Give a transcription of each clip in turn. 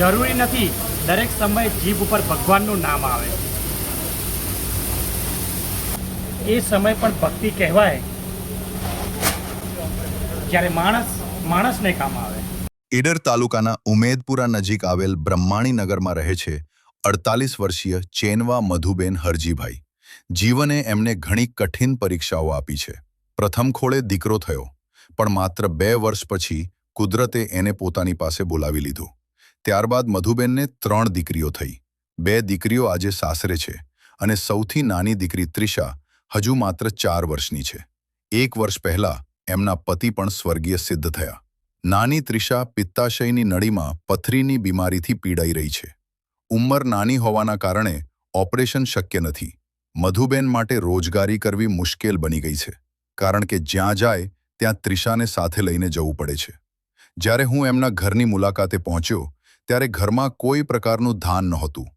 જરૂરી નથી દરેક સમયે જીભ ઉપર ભગવાનનું નામ આવે, એ સમય પણ ભક્તિ કહેવાય જ્યારે માણસને કામ આવે. ઈડર તાલુકાના ઉમેદપુરા નજીક આવેલ બ્રહ્માણી નગરમાં રહે છે 48 વર્ષીય ચેનવા મધુબેન હરજીભાઈ. જીવને એમને ઘણી કઠિન પરીક્ષાઓ આપી છે. પ્રથમ ખોળે દીકરો થયો, પણ માત્ર 2 વર્ષ પછી કુદરતે એને પોતાની પાસે બોલાવી લીધું. ત્યારબાદ મધુબેનને 3 દીકરીઓ થઈ. 2 દીકરીઓ આજે સાસરે છે અને સૌથી નાની દીકરી ત્રિષા હજુ માત્ર 4 વર્ષની છે. 1 વર્ષ પહેલા એમના પતિ પણ સ્વર્ગીય સિદ્ધ થયા. નાની ત્રિષા પિત્તાશયની નળીમાં પથરીની બીમારીથી પીડાઈ રહી છે. ઉંમર નાની હોવાના કારણે ઓપરેશન શક્ય નથી. મધુબેન માટે રોજગારી કરવી મુશ્કેલ બની ગઈ છે, કારણ કે જ્યાં જાય ત્યાં ત્રિષાને સાથે લઈને જવું પડે છે. જ્યારે હું એમના ઘરની મુલાકાતે પહોંચ્યો ત્યારે ઘરમાં કોઈ પ્રકારનું ધાન નહોતું.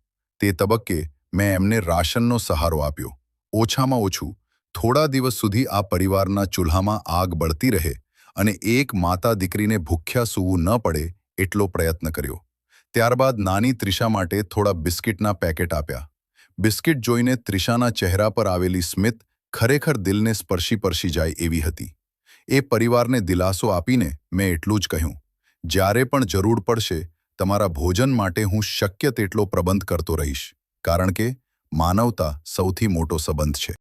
તે તબક્કે મેં એમને રાશનનો સહારો આપ્યો. ઓછામાં ઓછું થોડા દિવસ સુધી આ પરિવારના ચૂલ્હામાં આગ બળતી રહે અને એક માતા દીકરીને ભૂખ્યા સૂવું ન પડે એટલો પ્રયત્ન કર્યો. ત્યારબાદ નાની ત્રિષા માટે થોડા બિસ્કિટના પેકેટ આપ્યા. બિસ્કિટ જોઈને ત્રિષાના ચહેરા પર આવેલી સ્મિત ખરેખર દિલને સ્પર્શી જાય એવી હતી. એ પરિવારને દિલાસો આપીને મેં એટલું જ કહ્યું, જ્યારે પણ જરૂર પડશે તમારા ભોજન માટે હું શક્ય તેટલો પ્રબંધ કરતો રહીશ, કારણ કે માનવતા સૌથી મોટો સંબંધ છે.